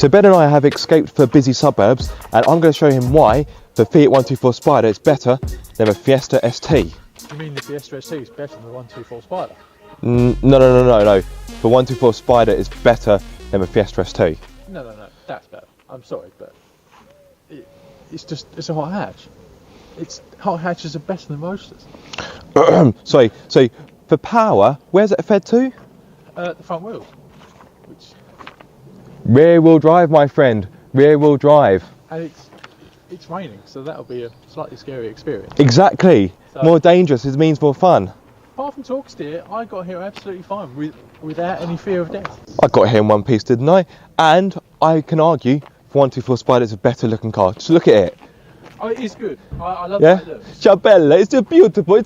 So Ben and I have escaped the busy suburbs, and I'm going to show him why the Fiat 124 Spider is better than the Fiesta ST. You mean the Fiesta ST is better than the 124 Spider? No. The 124 Spider is better than the Fiesta ST. No, that's better. I'm sorry, but it's a hot hatch. Hot hatches are better than roadsters. Sorry, so for power, where's it fed to? The front wheels. Rear wheel drive, my friend. Rear wheel drive. And it's raining, so that'll be a slightly scary experience. Exactly. So, more dangerous, it means more fun. Apart from talk steer, I got here absolutely fine without any fear of death. I got here in one piece, didn't I? And I can argue the 124 Spider is a better looking car. Just look at it. Oh, it is good. I love the way it looks. Ciao bella, it's a beautiful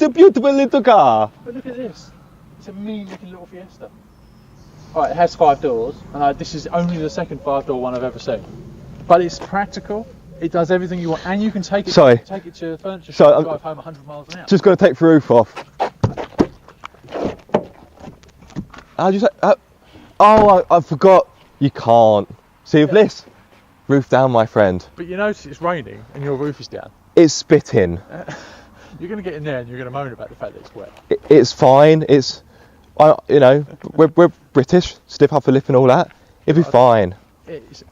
little car. But look at this. It's a mean looking little Fiesta. Right, it has 5 doors, and this is only the second 5-door one I've ever seen. But it's practical. It does everything you want, and you can take it to a furniture shop and drive home 100 miles an hour. Just going to take the roof off. How'd you say? I forgot. You can't. See with this? Roof down, my friend. But you notice it's raining and your roof is down. It's spitting. You're going to get in there and you're going to moan about the fact that it's wet. It's fine. We're British, stiff upper lip and all that. It'll be fine.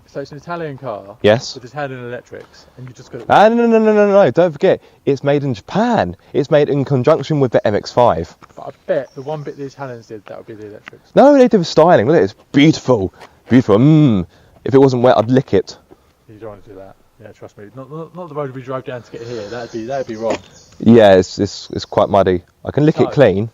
So it's an Italian car. Yes. With Italian electrics, and you just got. No! Don't forget, it's made in Japan. It's made in conjunction with the MX-5. But I bet the one bit the Italians did, that would be the electrics. No, they did the styling. Look, it's beautiful. If it wasn't wet, I'd lick it. You don't want to do that. Yeah, trust me. Not the road we drove down to get here. That'd be wrong. Yeah, it's quite muddy. I can lick it clean.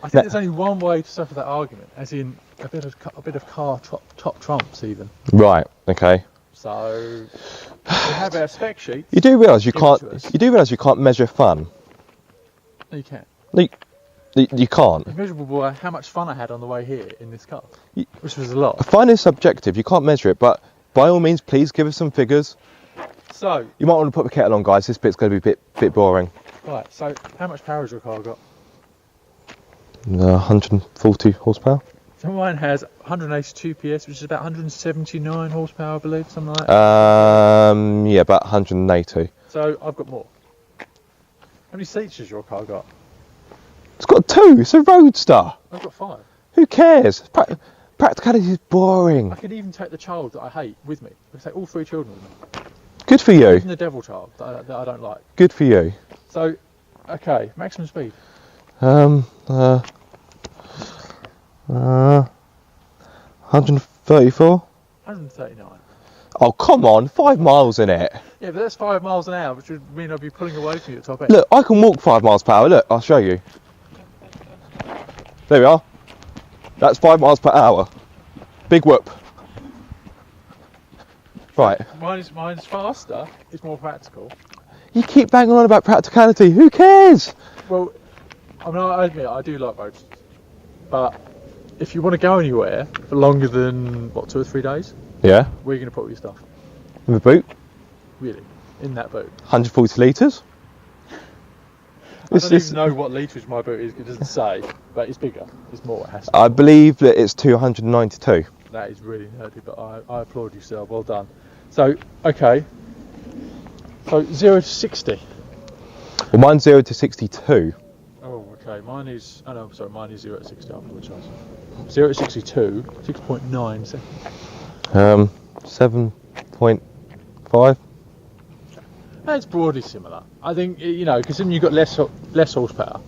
I think there's only one way to suffer that argument, as in a bit of car top trumps even. Right. Okay. So we have our spec sheet. You do realise you can't measure fun. No, you can't. You can't. It's measurable by how much fun I had on the way here in this car, which was a lot. Fun is subjective. You can't measure it, but by all means, please give us some figures. So you might want to put the kettle on, guys. This bit's going to be a bit boring. Right. So how much power has your car got? 140 horsepower. So mine has 182 PS, which is about 179 horsepower, I believe, something like that. Yeah, about 180. So I've got more. How many seats has your car got? It's got 2. It's a roadster. I've got 5. Who cares? Practicality is boring. I could even take the child that I hate with me. I could take all 3 children with me. Good for you. Even the devil child that I don't like. Good for you. So, okay, maximum speed. 134? 139. Oh, come on, 5 miles in it. Yeah, but that's 5 miles an hour, which would mean I'd be pulling away from you at top end. Look, I can walk 5 miles per hour. Look, I'll show you. There we are. That's 5 miles per hour. Big whoop. Right. Mine's faster. It's more practical. You keep banging on about practicality. Who cares? Well, I admit I do like roadsters, but if you want to go anywhere for longer than 2 or 3 days, yeah, where are you going to put all your stuff? In the boot. Really? In that boot? 140 litres. I don't even know what litres my boot is. It doesn't say, but it's bigger. It's more. It has to be. I believe that it's 292. That is really nerdy, but I applaud you, sir. Well done. So, okay. So 0 to 60. Well, mine's 0 to 62. Oh, okay. Mine is. Oh no, sorry. Mine is 0 to 60. I apologise. 0 to 62. 6.9 seconds. 7.5. It's broadly similar. I think because then you've got less horsepower,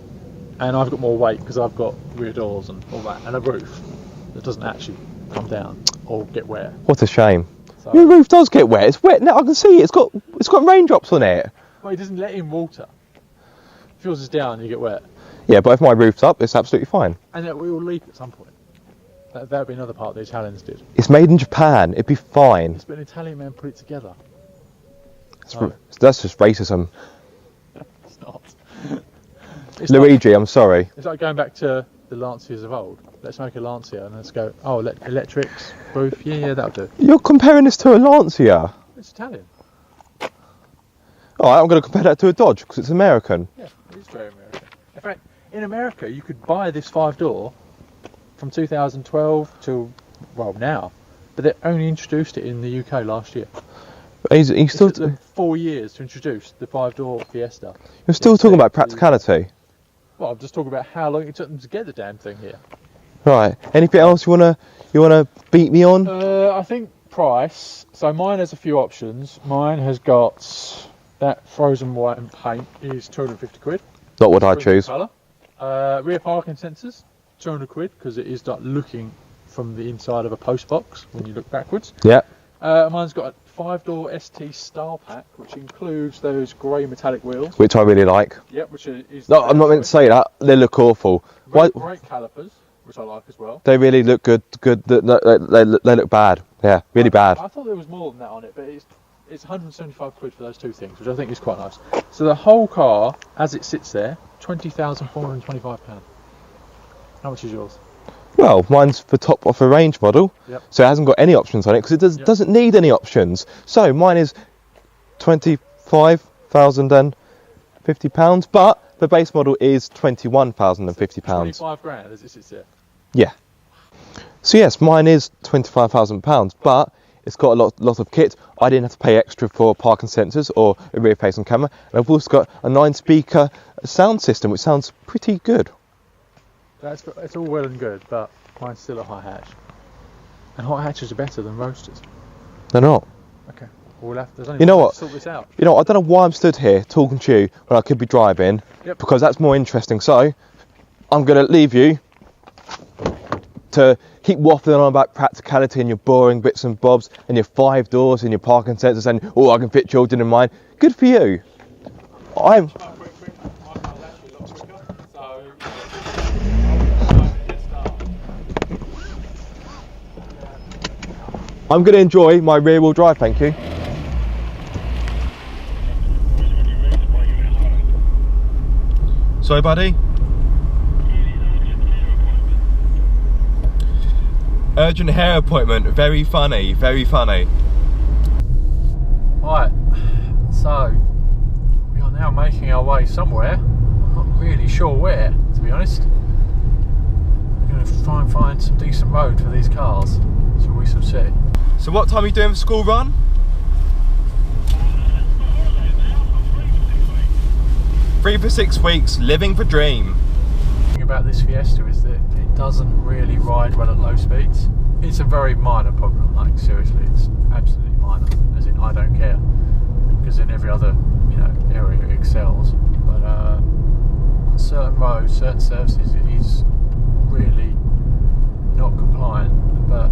and I've got more weight because I've got rear doors and all that, and a roof that doesn't actually come down or get wet. What a shame. So, your roof does get wet. It's wet now. I can see it. It's got raindrops on it. Well, it doesn't let in water. If yours is down, you get wet. Yeah, but if my roof's up, it's absolutely fine. And it will leak at some point. That would be another part the Italians did. It's made in Japan. It'd be fine. It's been an Italian man put it together. That's just racism. It's not. Luigi, I'm sorry. It's like going back to the Lancias of old. Let's make a Lancia and let's go, electrics, roof, yeah, that'll do. You're comparing this to a Lancia? It's Italian. Alright, I'm going to compare that to a Dodge because it's American. Yeah, it is very American. In fact, in America, you could buy this 5-door from 2012 till, now, but they only introduced it in the UK last year. He's still It took them 4 years to introduce the 5-door Fiesta. You're still talking about practicality. Well, I'm just talking about how long it took them to get the damn thing here. Right. Anything else you wanna beat me on? I think price. So mine has a few options. Mine has got that frozen white and paint is 250 quid. Not what I choose. Colour. Rear parking sensors, 200 quid, because it is like looking from the inside of a post box when you look backwards. Yeah. Mine's got a 5-door ST style pack, which includes those grey metallic wheels. Which I really like. Yep, which is. No, I'm not meant to say that. They look awful. Why? Great calipers, which I like as well. They really look good. They look bad. Yeah, really bad. I thought there was more than that on it, but it's 175 quid for those two things, which I think is quite nice. So the whole car, as it sits there, £20,425. How much is yours? Well, mine's the top of a range model, so it hasn't got any options on it because it doesn't need any options. So mine is £25,050, but the base model is £21,050. 25 grand as it sits there. Yeah. So yes, mine is £25,000, but it's got a lot of kit. I didn't have to pay extra for parking sensors or a rear-facing camera, and I've also got a 9-speaker sound system, which sounds pretty good. It's all well and good, but mine's still a hot hatch. And hot hatches are better than roasters. They're not. Okay. We'll have to, you know what? Sort this out. You know, I don't know why I'm stood here talking to you when I could be driving, because that's more interesting. So, I'm going to leave you to keep waffling on about practicality and your boring bits and bobs and your 5 doors and your parking sensors and, oh, I can fit children in mine. Good for you. I'm going to enjoy my rear-wheel drive, thank you. Sorry, buddy? Urgent hair appointment. Very funny, very funny. Right, so we are now making our way somewhere. I'm not really sure where, to be honest. We're going to try and find some decent road for these cars, so we shall see. So what time are you doing for school run? 3 for 6 weeks, living the dream. The thing about this Fiesta is that it doesn't really ride well at low speeds. It's a very minor problem, like seriously, it's absolutely minor, as in I don't care, because in every other area it excels. But on certain roads, certain surfaces, it is really not compliant, but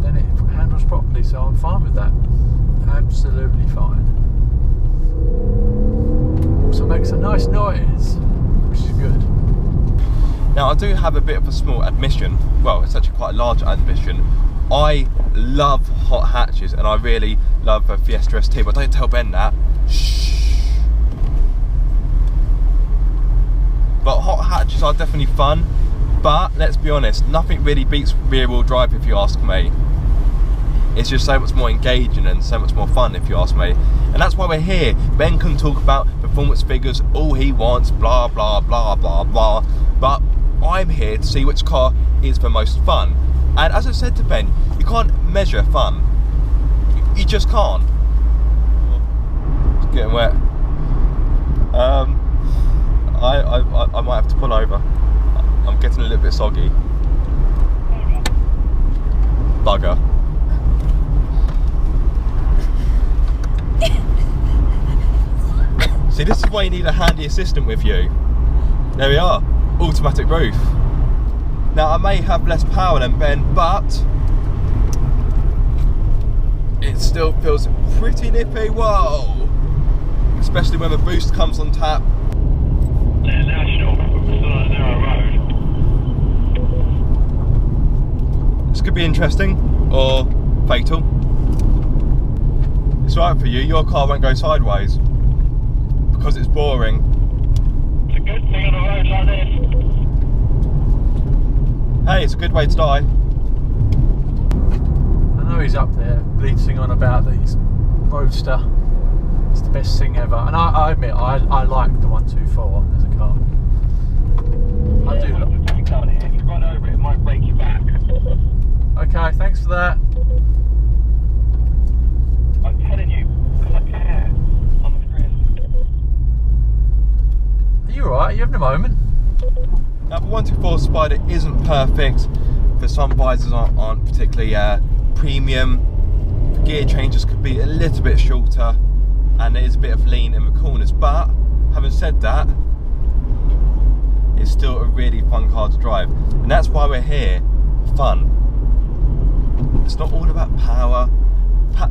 then it handles properly, so I'm fine with that. Absolutely fine. Also makes a nice noise, which is good. Now I do have a bit of a small admission, well it's actually quite a large admission. I love hot hatches and I really love a Fiesta ST, but don't tell Ben that. Shh. But hot hatches are definitely fun, but let's be honest, nothing really beats rear wheel drive if you ask me. It's just so much more engaging and so much more fun if you ask me. And that's why we're here. Ben can talk about performance figures all he wants, blah, blah, blah, blah, blah. But I'm here to see which car is the most fun. And as I said to Ben, you can't measure fun. You just can't. It's getting wet. I might have to pull over. I'm getting a little bit soggy. Bugger. See, this is why you need a handy assistant with you. There we are, automatic roof. Now I may have less power than Ben, but it still feels pretty nippy. Whoa! Especially when the boost comes on tap. National, still on a narrow road. This could be interesting or fatal. It's right for you. Your car won't go sideways because it's boring. It's a good thing on a road like this. Hey, it's a good way to die. I know he's up there bleating on about these Roadster. It's the best thing ever, and I admit I like the 124 as a car. I do. If you run over it, it might break your back. Okay, thanks thanks for that. I'm telling you, because I care. I'm a friend. Are you alright? Are you having a moment? Now the 124 Spider isn't perfect, because some visors aren't particularly premium. The gear changes could be a little bit shorter, and there is a bit of lean in the corners, but having said that, it's still a really fun car to drive, and that's why we're here. Fun. It's not all about power.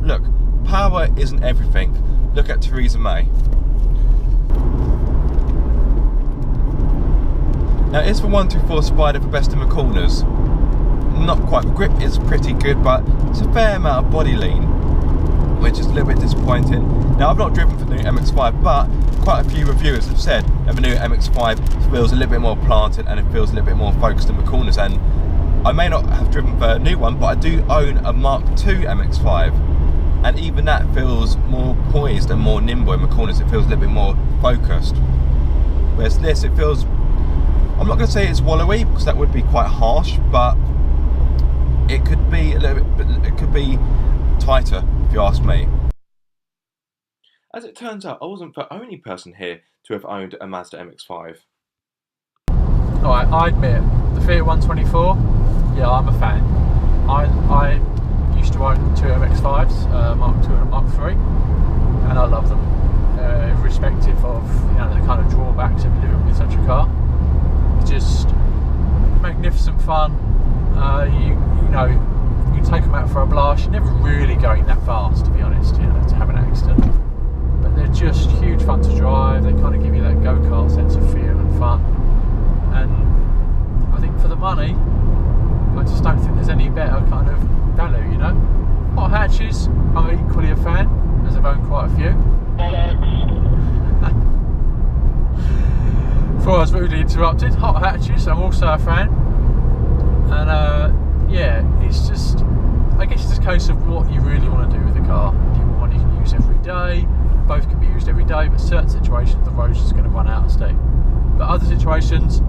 Look, power isn't everything. Look at Theresa May. Now, is the 124 Spider the best in the corners? Not quite. The grip is pretty good, but it's a fair amount of body lean, which is a little bit disappointing. Now, I've not driven for the new MX-5, but quite a few reviewers have said that the new MX-5 feels a little bit more planted and it feels a little bit more focused in the corners. And I may not have driven the new one, but I do own a Mark II MX-5, and even that feels more poised and more nimble in the corners. It feels a little bit more focused. Whereas this, it feels, I'm not going to say it's wallowy, because that would be quite harsh, but it could be a little bit, it could be tighter, if you ask me. As it turns out, I wasn't the only person here to have owned a Mazda MX-5. Alright, I admit, the Fiat 124, yeah, I'm a fan. I used to own two MX-5s, Mark II and Mark III, and I love them, irrespective of, you know, the kind of drawbacks of living with such a car. It's just magnificent fun. You know, you can take them out for a blast. You're never really going that fast, to be honest, you know, to have an accident. But they're just huge fun to drive. They kind of give you that go-kart sense of feel and fun. And I think for the money, I just don't think there's any better kind of value, you know. Hot hatches, I'm equally a fan, as I've owned quite a few. Before I was rudely interrupted, hot hatches, I'm also a fan. And yeah, it's just, I guess it's a case of what you really want to do with the car. Do you want one you can use every day? Both can be used every day, but certain situations the road's just going to run out of steam. But other situations,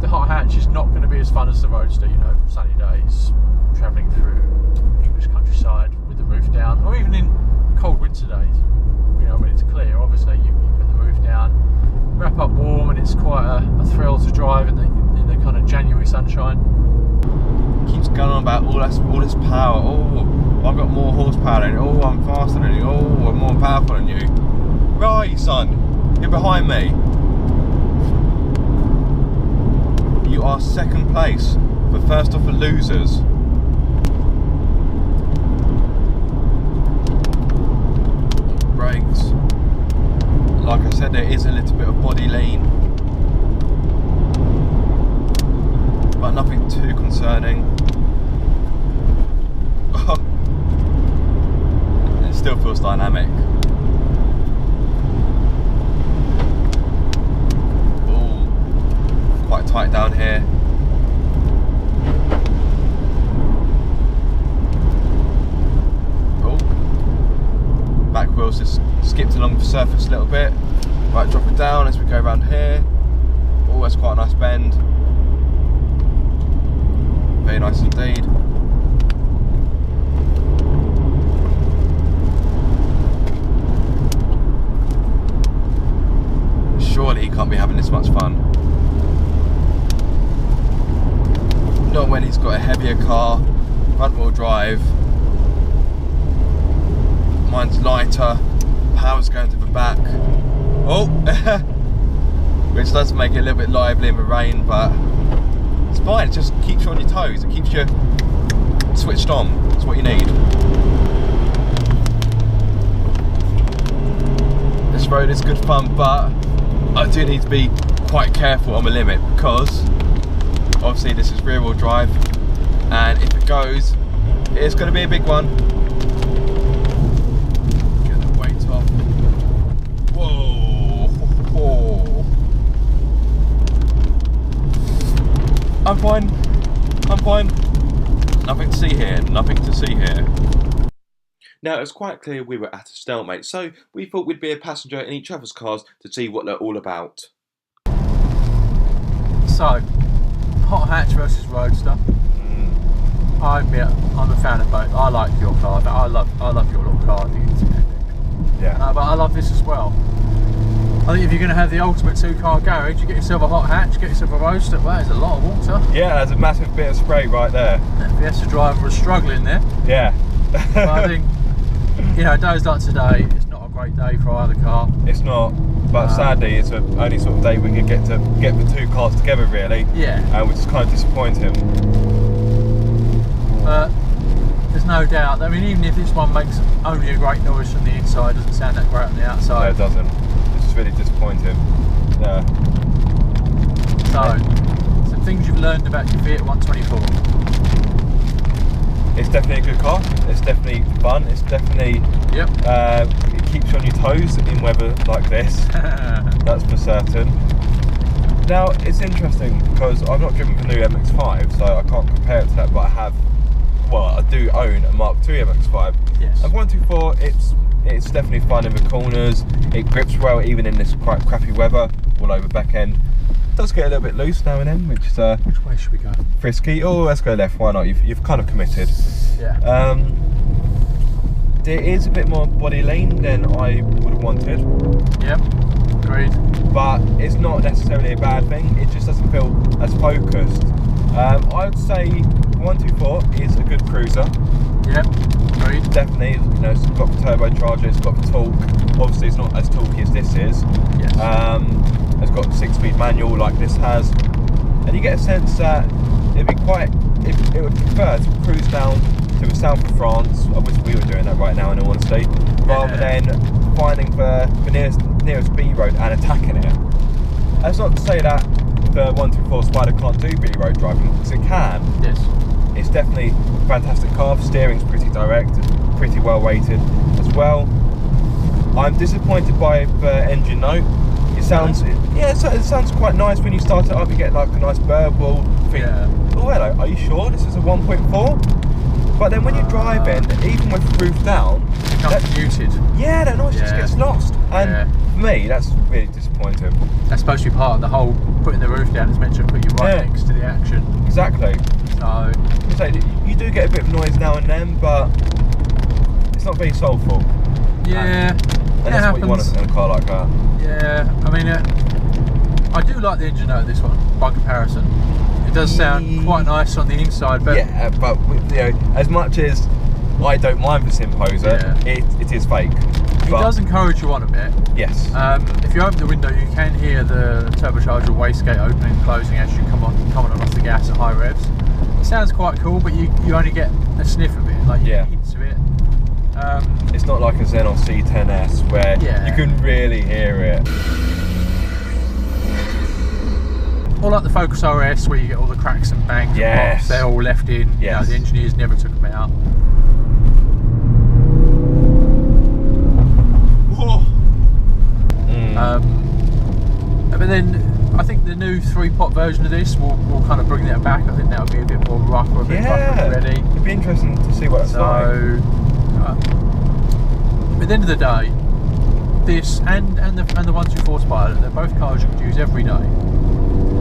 the hot hatch is not going to be as fun as the Roadster, you know, sunny days, travelling through English countryside with the roof down, or even in cold winter days, you know, when it's clear. Obviously you put the roof down, wrap up warm, and it's quite a thrill to drive in the kind of January sunshine. Keeps going on about all this power. Oh, I've got more horsepower than you. Oh, I'm faster than you. Oh, I'm more powerful than you. Where are you, son? You're behind me. You are second place, but first off the losers. Brakes. Like I said, there is a little bit of body lean, but nothing too concerning. It still feels dynamic. Oh, quite tight down here. Oh, back wheels just skipped along the surface a little bit. Right, drop it down as we go around here. Oh, that's quite a nice bend. Very nice indeed. Surely he can't be having this much fun. Not when he's got a heavier car, front wheel drive. Mine's lighter, power's going to the back. Oh, which does make it a little bit lively in the rain, but it's fine. It just keeps you on your toes. It keeps you switched on. That's what you need. This road is good fun, but I do need to be quite careful on the limit, because obviously this is rear wheel drive, and if it goes, it's going to be a big one. Get the weight off. Whoa. I'm fine. I'm fine. Nothing to see here. Nothing to see here. Now, it was quite clear we were at a stalemate, so we thought we'd be a passenger in each other's cars to see what they're all about. So, hot hatch versus Roadster. I'm a fan of both. I like your car. I love your little car. I think it's epic. Yeah. But I love this as well. I think if you're going to have the ultimate 2-car garage, you get yourself a hot hatch, get yourself a roaster. Well, there's a lot of water. Yeah, there's a massive bit of spray right there. That Fiesta driver was struggling there. Yeah. But I think, you know, days like today, it's not a great day for either car. It's not, but sadly, it's the only sort of day we can get the 2 cars together, really. Yeah. Which is kind of disappointing. But there's no doubt. I mean, even if this one makes only a great noise from the inside, doesn't sound that great on the outside. No, it doesn't. It's just really disappointing. Yeah. So, some things you've learned about your Fiat 124. It's definitely a good car. It's definitely fun. It's definitely it keeps you on your toes in weather like this. That's for certain. Now it's interesting because I've not driven the new MX-5, so I can't compare it to that. But I do own a Mark II MX-5. Yes. And 124, it's definitely fun in the corners. It grips well even in this quite crappy weather. All over back end. It does get a little bit loose now and then, which is Which way should we go? frisky. Oh, let's go left. Why not? You've kind of committed. Yeah. There is a bit more body lean than I would have wanted. Yep. Agreed. But it's not necessarily a bad thing. It just doesn't feel as focused. I would say 124 is a good cruiser. Yep. Agreed. Definitely. You know, it's got the turbocharger. It's got the torque. Obviously, it's not as torquey as this is. Yes. It's got the 6-speed manual like this has, and you get a sense that it would prefer to cruise down to the south of France. I wish we were doing that right now, in all honesty, rather than finding the nearest B road and attacking it. That's not to say that the 124 Spider can't do B road driving, because it can. Yes. It's definitely a fantastic car. The steering's pretty direct, pretty well weighted as well. I'm disappointed by the engine note. It sounds, it sounds quite nice when you start it up. You get like a nice burble. Think, oh hello, are you sure this is a 1.4? But then when you're driving, even with the roof down, It's muted. Yeah, that noise just gets lost. And for me, that's really disappointing. That's supposed to be part of the whole putting the roof down. It's meant to put you right next to the action. Exactly. So you do get a bit of noise now and then, but it's not very soulful. Yeah. And that's what you want in a car like that. Yeah, I mean, I do like the engine note of this one by comparison. It does sound quite nice on the inside, but yeah, but you know, as much as I don't mind this imposer, it is fake. It does encourage you on a bit. Yes. If you open the window, you can hear the turbocharger wastegate opening and closing as you come on and off the gas at high revs. It sounds quite cool, but you only get a sniff of it, like you get hints of it. It's not like a Xenon C10S where you can really hear it. Or like the Focus RS where you get all the cracks and bangs and pops, they're all left in. You know, the engineers never took them out. But then I think the new 3-pot version of this will kind of bring that back. I think that'll be a bit more rougher, a bit rougher and ready. It'd be interesting to see what it's like. At the end of the day, this and the 124 Spider, they're both cars you could use every day.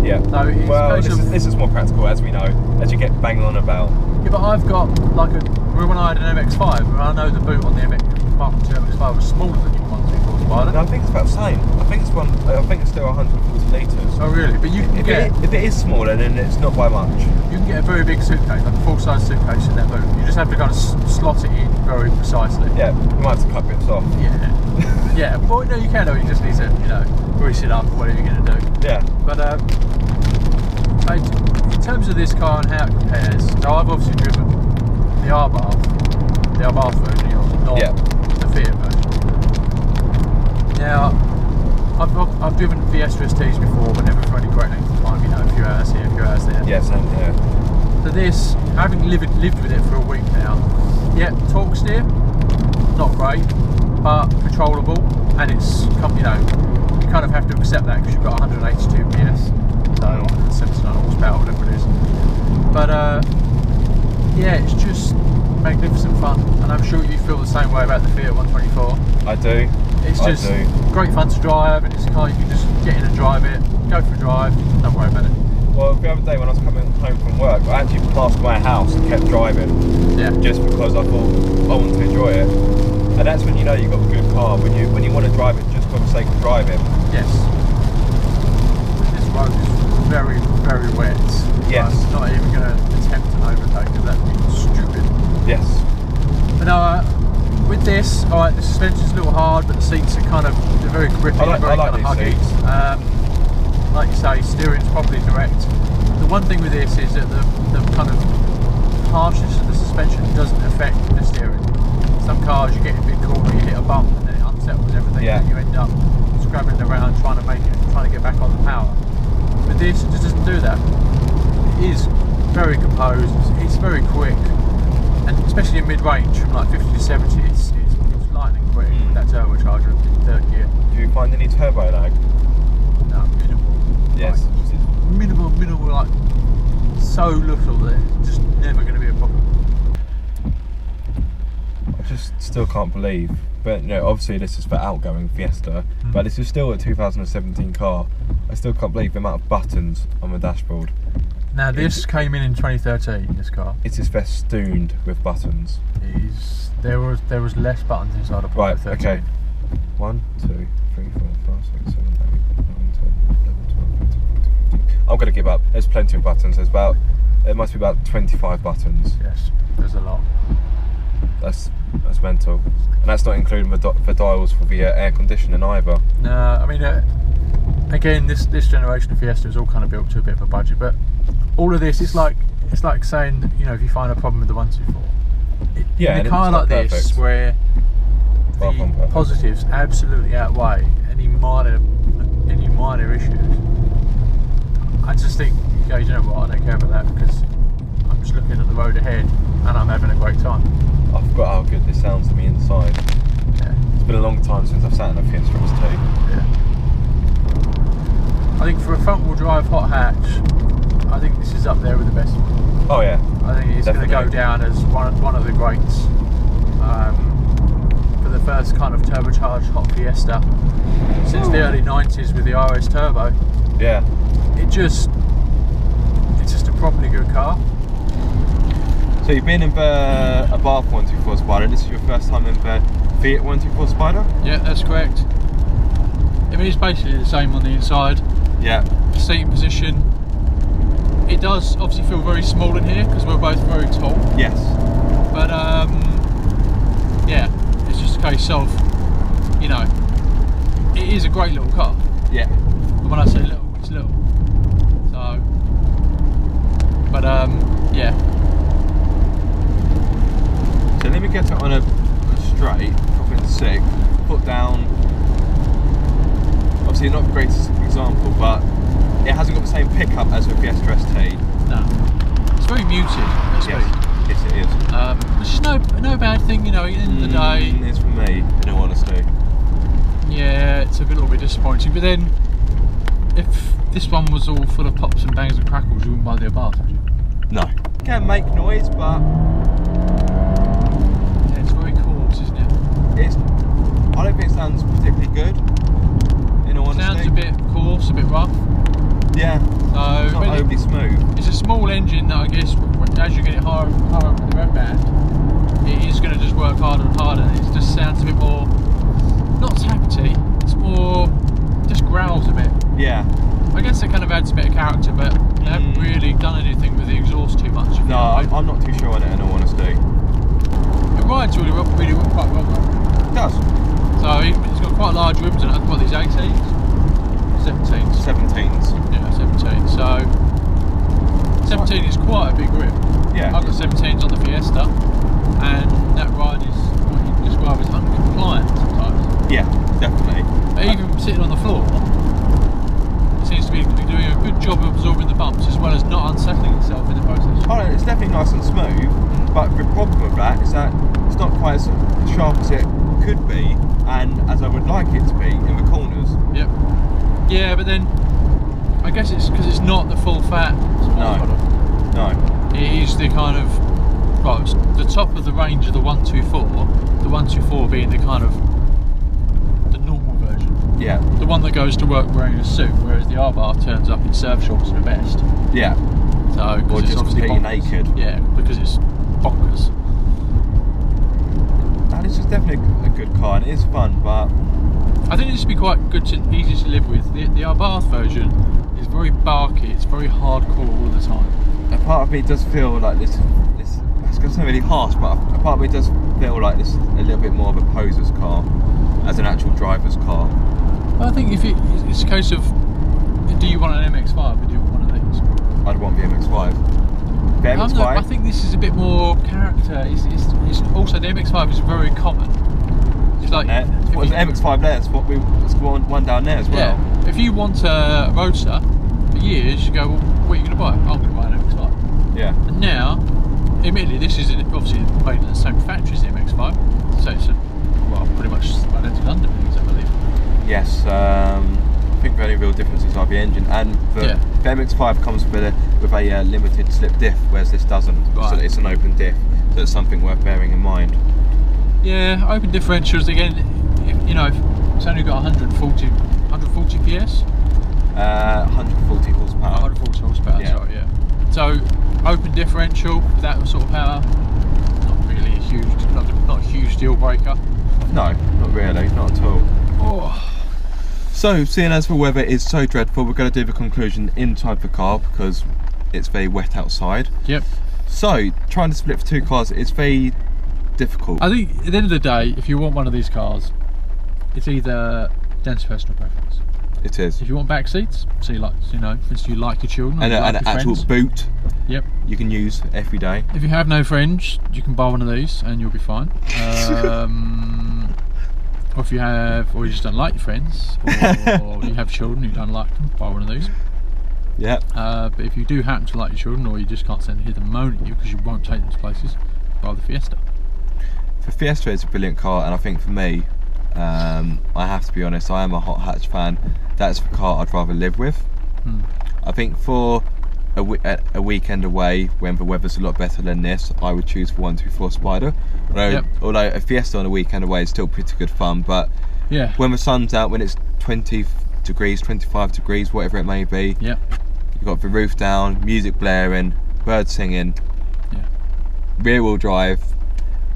Yeah. So it's this is more practical, as we know, as you get banged on about. Yeah, but I've got like when I had an MX-5, and I know the boot on the Mark II MX-5 was smaller than your 124 Spider. No, I think it's about the same. I think it's still 140 litres. Oh really? But you can if it is smaller, then it's not by much. You can get a very big suitcase, like a full-size suitcase in that boot. You just have to kind of slot it in very precisely. Yeah, you might have to cut bits off. Yeah. Yeah, but no, you can do it. You just need to, grease it up or whatever you're going to do. Yeah. But in terms of this car and how it compares, so I've obviously driven the Abarth version, not the Fiat version. Now, I've driven Fiesta STs before, but never for any great length of time. A few hours here, a few hours there. Yeah, same here. So this, having lived with it for a week now, torque steer, not great, but controllable, and it's you kind of have to accept that because you've got 182 PS, so 179 horsepower, whatever it is. But it's just magnificent fun, and I'm sure you feel the same way about the Fiat 124. I do. It's just great fun to drive, and it's a car you can just get in and drive it, go for a drive, don't worry about it. Well, the the other day when I was coming home from work, I actually passed my house and kept driving. Yeah. Just because I thought I wanted to enjoy it. And that's when you know you've got a good car, when you want to drive it just for the sake of driving. Yes. This road is very, very wet. Yes. I'm not even going to attempt an overtake because that'd be stupid. Yes. But no, with this, alright, the suspension's a little hard, but the seats are kind of, they're very grippy, I like kind of these huggy. seats. Like you say, steering's properly direct. The one thing with this is that the kind of harshness of the suspension doesn't affect the steering. Some cars you get a big corner, you hit a bump and then it unsettles everything, Yeah. and you end up scrabbling around trying to get back on the power. With this, it just doesn't do that. It is very composed, it's very quick, and especially in mid-range from like 50 to 70, it's lightning quick with that turbocharger in third gear. Do you find any turbo lag? No, minimal. Yes. Like, minimal, like so little that it's just never going to be a problem. I just still can't believe, but you know, obviously this is for outgoing Fiesta, but this is still a 2017 car. I still can't believe the amount of buttons on the dashboard. Now this came in 2013, this car. It is festooned with buttons. There was less buttons inside of Right, 13. okay. 1, 2, 3, 4, 5, 6, 7, 8, 9, 10, 11, 12, 13, 14, 15. I'm gonna give up. There's plenty of buttons. There must be about 25 buttons. Yes, there's a lot. That's mental, and that's not including the dials for the air conditioning either. No, I mean, again, this generation of Fiesta is all kind of built to a bit of a budget, but all of this, it's like saying that, you know, if you find a problem with the 124, Yeah, in a car like this, perfect. where Far from the perfect. positives absolutely outweigh any minor issues, I just think, yeah, you know what, I don't care about that because I'm just looking at the road ahead and I'm having a great time. I forgot how good this sounds to me inside. Yeah. It's been a long time since I've sat in a Fiesta ST. Yeah. I think for a front-wheel drive hot hatch, I think this is up there with the best. Oh yeah. I think it's going to go down as one of the greats. For the first kind of turbocharged hot Fiesta since the early 90s with the RS Turbo. Yeah. It's just a properly good car. So you've been in the Abarth 124 Spider. This is your first time in the Fiat 124 Spider? Yeah, that's correct. I mean, it's basically the same on the inside. Yeah. Seating position. It does obviously feel very small in here because we're both very tall. Yes. But yeah, it's just a case of, you know, it is a great little car. Yeah. And when I say little, it's little. So, but yeah. So let me get it on a straight, drop it to 6, put down, obviously not the greatest example, but it hasn't got the same pickup as the Fiesta ST. No. It's very muted at speed. Yes, it is. Which is no bad thing, you know, at the end of the day. It is for me, in all honesty. Yeah, it's a little bit disappointing, but then if this one was all full of pops and bangs and crackles, you wouldn't buy the Abarth, would you? No. It can make noise, but yeah, it's very coarse, isn't it? I don't think it sounds particularly good, in all honesty. Sounds a bit coarse, a bit rough. Yeah. So It's not overly smooth. It's a small engine that I guess as you get it higher up with the rev band, it is going to just work harder and harder. It just sounds a bit more, not tappety, it's more, just growls a bit. Yeah. I guess it kind of adds a bit of character, but they haven't really done anything with the exhaust too much. No, I'm not too sure on it, in all honesty. It rides really quite well though. It does. So it's got quite large rims in it. What, these 18s? 17s? 17s. Yeah, 17. So 17 is quite a big rim. Yeah. I've got 17s on the Fiesta, and that ride is what you describe as uncompliant sometimes. Yeah, definitely. But even sitting on the floor, it seems to be doing a good job of absorbing the bumps as well as not unsettling itself in the process. Oh no, it's definitely nice and smooth, but the problem with that is that it's not quite as sharp as it could be, and as I would like it to be in the corners. Yep. Yeah, but then I guess it's because it's not the full fat sport model. No. It is the kind of, well, it's the top of the range of the 124. The 124 being the kind of the normal version. Yeah. The one that goes to work wearing a suit, whereas the Abarth turns up in surf shorts and a vest. Yeah. So, Or because it's just obviously completely bonkers. naked. Yeah, because it's bonkers. And it's just definitely a good car, and it is fun, but I think this would be quite good to easy to live with. The Abarth version is very barky. It's very hardcore all the time. a part of me does feel like this it's going to sound really harsh, but a part of me does feel like this is a little bit more of a poser's car as an actual driver's car. I think if it's a case of, do you want an MX-5 or do you want one of these? I'd want the MX-5. The MX-5? I think this is a bit more character. It's also, the MX-5 is very common. It's like, what's the MX-5 there? It's one down there as well. Yeah. If you want a Roadster for years, you go, well, what are you going to buy? I'm going to buy an MX-5. Yeah. And now, admittedly, this is obviously made in the same factory as the MX-5, so it's pretty much identical underpinnings, I believe. Yes. I think the only real difference is the engine, and the MX-5 comes with a limited slip diff, whereas this doesn't. Right. So it's an open diff, so it's something worth bearing in mind. Yeah, open differentials again. You know, it's only got 140 PS. 140 horsepower. 140 horsepower. Yeah. Sorry, yeah. So open differential with that sort of power, not really a huge, not a huge deal breaker. No, not really, not at all. Oh. So, seeing as the weather is so dreadful, we're going to do the conclusion inside the car because it's very wet outside. Yep. So, trying to split for two cars is very difficult. I think at the end of the day, if you want one of these cars, it's either down to personal preference. It is. If you want back seats, so you like, you know, for instance, you like your children, And or you like an your actual friends. boot. Yep. You can use every day. If you have no friends, you can buy one of these and you'll be fine. Or if you have, or you just don't like your friends, or you have children who don't like them, buy one of these. Yeah. But if you do happen to like your children, or you just can't stand to hear them moan at you because you won't take them to places, buy the Fiesta. The Fiesta is a brilliant car, and I think for me, I have to be honest, I am a hot hatch fan. That's the car I'd rather live with. I think for a weekend away when the weather's a lot better than this, I would choose the 124 Spider. Although a Fiesta on a weekend away is still pretty good fun, but yeah, when the sun's out, when it's 20 degrees, 25 degrees, whatever it may be, yeah, you've got the roof down, music blaring, birds singing, yeah, rear wheel drive.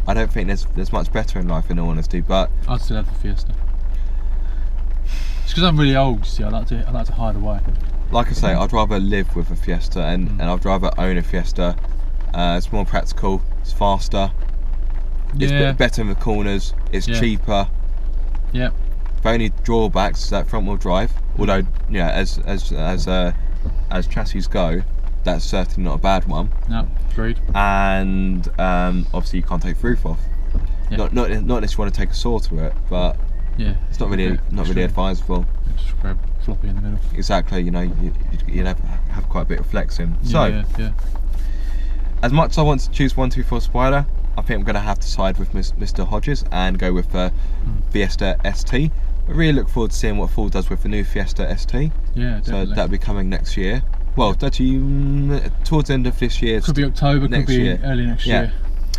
I don't think there's much better in life, in all honesty, but I'd still have the Fiesta. It's because I'm really old, you see. I like to hide away. like I say, I'd rather live with a Fiesta, and I'd rather own a Fiesta. It's more practical, it's faster, it's better in the corners, it's cheaper. Yeah. The only drawbacks is that front wheel drive, although as chassis go, that's certainly not a bad one. No, agreed. And obviously you can't take the roof off. Yeah. Not unless you want to take a saw to it, but yeah, it's not really advisable. Just grab floppy in the middle. Exactly, you'd have quite a bit of flexing. Yeah, so as much as I want to choose 124 Spider, I think I'm going to have to side with Mr. Hodges and go with the Fiesta ST. I really look forward to seeing what Ford does with the new Fiesta ST. Yeah, definitely. So that'll be coming next year. Well, actually, towards the end of this year. Could be October, could be year. early next year.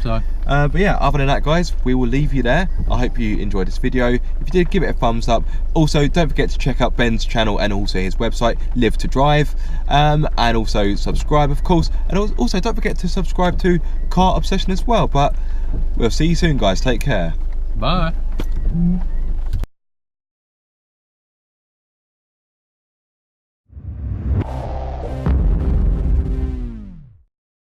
So. But yeah, other than that, guys, we will leave you there. I hope you enjoyed this video. If you did, give it a thumbs up. Also, don't forget to check out Ben's channel and also his website, Live to Drive, and also subscribe, of course. And also, don't forget to subscribe to Car Obsession as well. But we'll see you soon, guys. Take care. Bye.